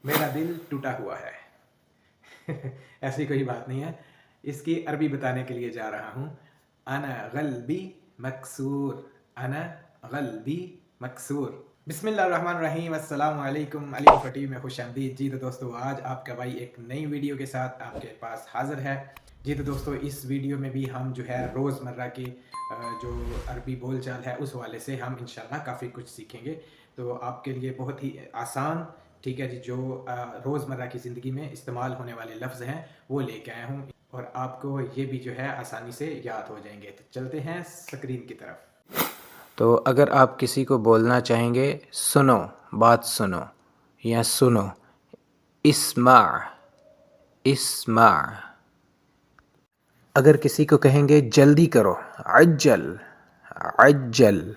मेरा दिल टूटा हुआ है। ऐसी कोई बात नहीं है। इसकी अरबी बताने के लिए जा रहा हूँ। अना क़ल्बी मकसूर, अना क़ल्बी मकसूर। बिस्मिल्लाहिर्रहमानिर्रहीम, अस्सलामु अलैकुम। अली फटी में खुश आमदीद। जी तो दोस्तों, आज आपका भाई एक नई वीडियो के साथ आपके पास हाज़िर है। जी तो दोस्तों, इस वीडियो में भी हम जो है रोज़मर्रा के जो अरबी बोल चाल है उस वाले से हम इंशाल्लाह काफ़ी कुछ सीखेंगे। तो आपके लिए बहुत ही आसान, ठीक है जी, जो रोज़मर्रा की ज़िंदगी में इस्तेमाल होने वाले लफ्ज़ हैं वो लेके आया हूँ, और आपको ये भी जो है आसानी से याद हो जाएंगे। तो चलते हैं स्क्रीन की तरफ। तो अगर आप किसी को बोलना चाहेंगे सुनो, बात सुनो या सुनो, इस्मा, इस्मा। अगर किसी को कहेंगे जल्दी करो, अज्जल, अज्जल।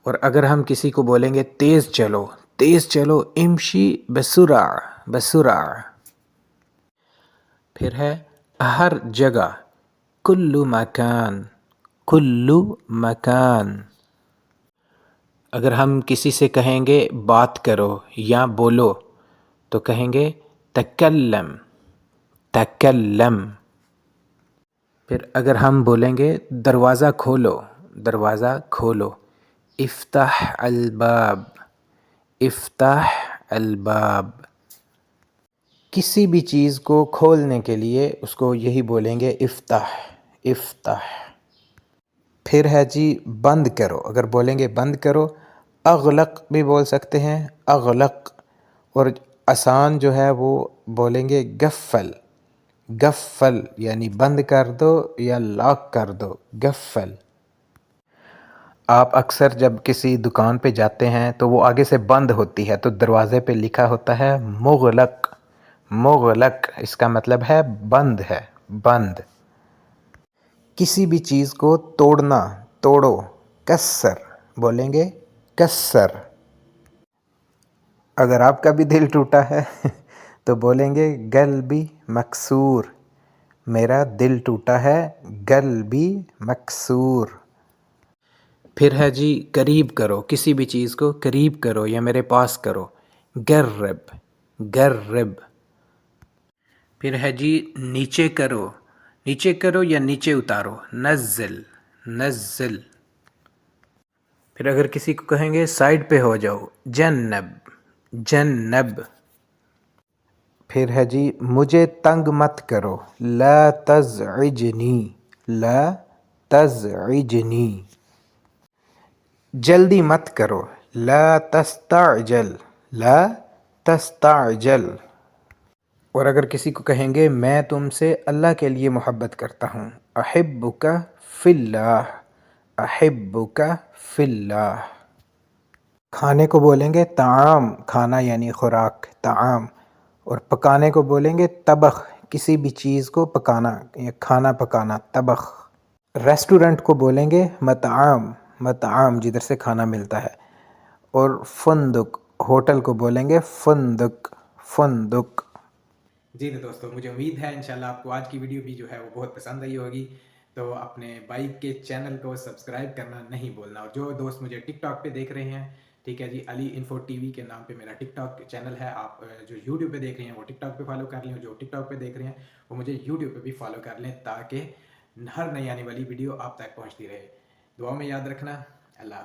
और अगर हम किसी को बोलेंगे तेज़ चलो, तेज़ चलो, इमशी बसुरा, बसुरा। फिर है हर जगह, कुल्लु मकान, कुल्लु मकान। अगर हम किसी से कहेंगे बात करो या बोलो तो कहेंगे तकल्लम, तकल्लम। फिर अगर हम बोलेंगे दरवाज़ा खोलो, दरवाज़ा खोलो, इफ्ताह अलबाब, इफ्ताह अलबाब। किसी भी चीज़ को खोलने के लिए उसको यही बोलेंगे इफ्ताह, इफ्ताह। फिर है जी बंद करो। अगर बोलेंगे बंद करो, अगलक भी बोल सकते हैं, अगलक। और आसान जो है वो बोलेंगे गफ़ल, गफ़ल, यानी बंद कर दो या लॉक कर दो, गफ़ल। आप अक्सर जब किसी दुकान पे जाते हैं तो वो आगे से बंद होती है, तो दरवाज़े पे लिखा होता है मुग़लक, मुग़लक। इसका मतलब है बंद है, बंद। किसी भी चीज़ को तोड़ना, तोड़ो, कस्सर, बोलेंगे कस्सर। अगर आपका भी दिल टूटा है तो बोलेंगे क़ल्बी मकसूर, मेरा दिल टूटा है, क़ल्बी मकसूर। फिर है जी करीब करो, किसी भी चीज़ को करीब करो या मेरे पास करो, गर्रब, गर्रब। फिर है जी नीचे करो, नीचे करो या नीचे उतारो, नज़्ज़िल, नज़्ज़िल। फिर अगर किसी को कहेंगे साइड पे हो जाओ, जन्नब, जन्नब। फिर है जी मुझे तंग मत करो, ला तज़इजनी, ला तज़इजनी। जल्दी मत करो, ला तस्ताअजल, ला तस्ताअजल। और अगर किसी को कहेंगे मैं तुमसे अल्लाह के लिए मोहब्बत करता हूँ, अहिब्बुका फिल्लाह, अहिब्बुका फिल्लाह। खाने को बोलेंगे ताआम, खाना यानी खुराक, ताआम। और पकाने को बोलेंगे तबख, किसी भी चीज़ को पकाना या खाना पकाना, तबख। रेस्टोरेंट को बोलेंगे मताम, मताम, जिधर से खाना मिलता है। और फंदुक, होटल को बोलेंगे फंदुक, फंदुक। जी तो दोस्तों, मुझे उम्मीद है इंशाल्लाह आपको आज की वीडियो भी जो है वो बहुत पसंद आई होगी। तो अपने भाई के चैनल को सब्सक्राइब करना नहीं भूलना। और जो दोस्त मुझे टिकटॉक पे देख रहे हैं, ठीक है जी, अली इन्फो टीवी के नाम पे मेरा टिकटॉक चैनल है। आप जो यूट्यूब पे देख रहे हैं वो टिकटॉक पे फॉलो कर लें, और जो टिकटॉक पे देख रहे हैं वो मुझे यूट्यूब पे भी फॉलो कर लें, ताकि हर नई आने वाली वीडियो आप तक पहुँचती रहे। दुआ में याद रखना। अल्लाह हाफ़िज़।